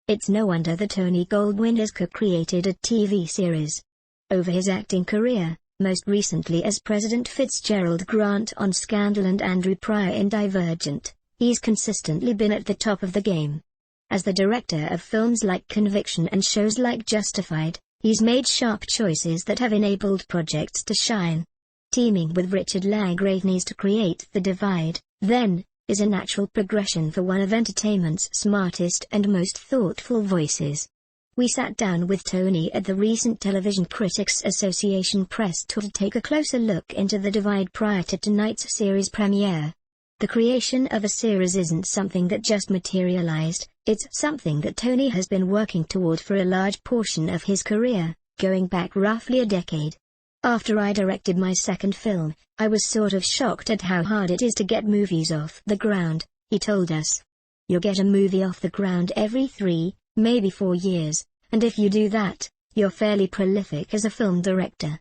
It's no wonder that Tony Goldwyn has co-created a TV series. Over his acting career, most recently as President Fitzgerald Grant on Scandal and Andrew Pryor in Divergent, he's consistently been at the top of the game. As the director of films like Conviction and shows like Justified, he's made sharp choices that have enabled projects to shine. Teaming with Richard Linklater to create The Divide, then, is a natural progression for one of entertainment's smartest and most thoughtful voices. We sat down with Tony at the recent Television Critics Association press tour to take a closer look into The Divide prior to tonight's series premiere. The creation of a series isn't something that just materialized, it's something that Tony has been working toward for a large portion of his career, going back roughly a decade. After I directed my second film, I was sort of shocked at how hard it is to get movies off the ground, he told us. You'll get a movie off the ground every 3, maybe 4 years, and if you do that, you're fairly prolific as a film director.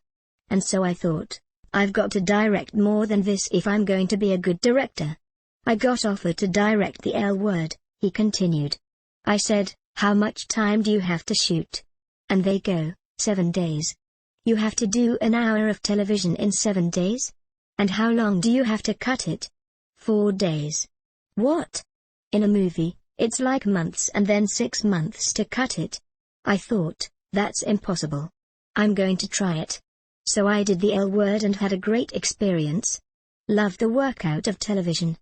And so I thought, I've got to direct more than this if I'm going to be a good director. I got offered to direct The L Word, he continued. I said, how much time do you have to shoot? And they go, 7 days. You have to do an hour of television in 7 days? And how long do you have to cut it? 4 days. What? In a movie, it's like months and then 6 months to cut it. I thought, that's impossible. I'm going to try it. So I did The L Word and had a great experience. Loved the workout of television.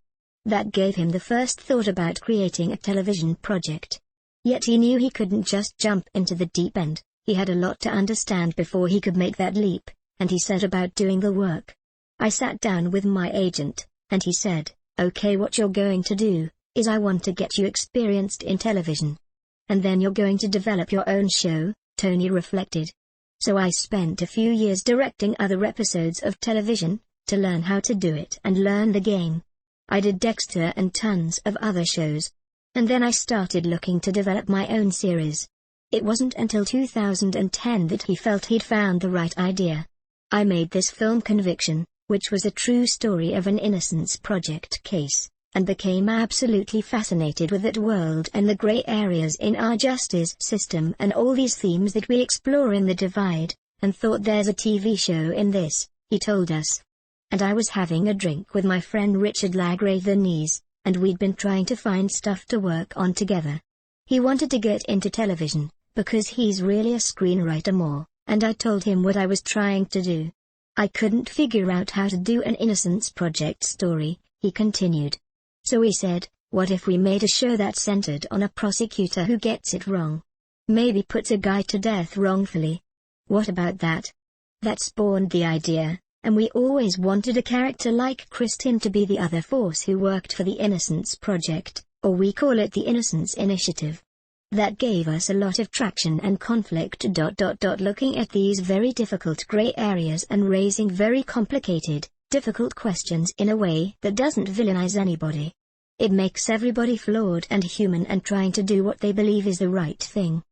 That gave him the first thought about creating a television project. Yet he knew he couldn't just jump into the deep end. He had a lot to understand before he could make that leap, and he set about doing the work. I sat down with my agent, and he said, okay, what you're going to do, is I want to get you experienced in television. And then you're going to develop your own show, Tony reflected. So I spent a few years directing other episodes of television, to learn how to do it and learn the game. I did Dexter and tons of other shows. And then I started looking to develop my own series. It wasn't until 2010 that he felt he'd found the right idea. I made this film Conviction, which was a true story of an Innocence Project case, and became absolutely fascinated with that world and the gray areas in our justice system and all these themes that we explore in The Divide, and thought there's a TV show in this, he told us. And I was having a drink with my friend Richard Linklater, and we'd been trying to find stuff to work on together. He wanted to get into television, because he's really a screenwriter more, and I told him what I was trying to do. I couldn't figure out how to do an Innocence Project story, he continued. So we said, what if we made a show that's centered on a prosecutor who gets it wrong? Maybe puts a guy to death wrongfully. What about that? That spawned the idea, and we always wanted a character like Kristin to be the other force who worked for the Innocence Project, or we call it the Innocence Initiative. That gave us a lot of traction and conflict. Looking at these very difficult gray areas and raising very complicated, difficult questions in a way that doesn't villainize anybody. It makes everybody flawed and human and trying to do what they believe is the right thing.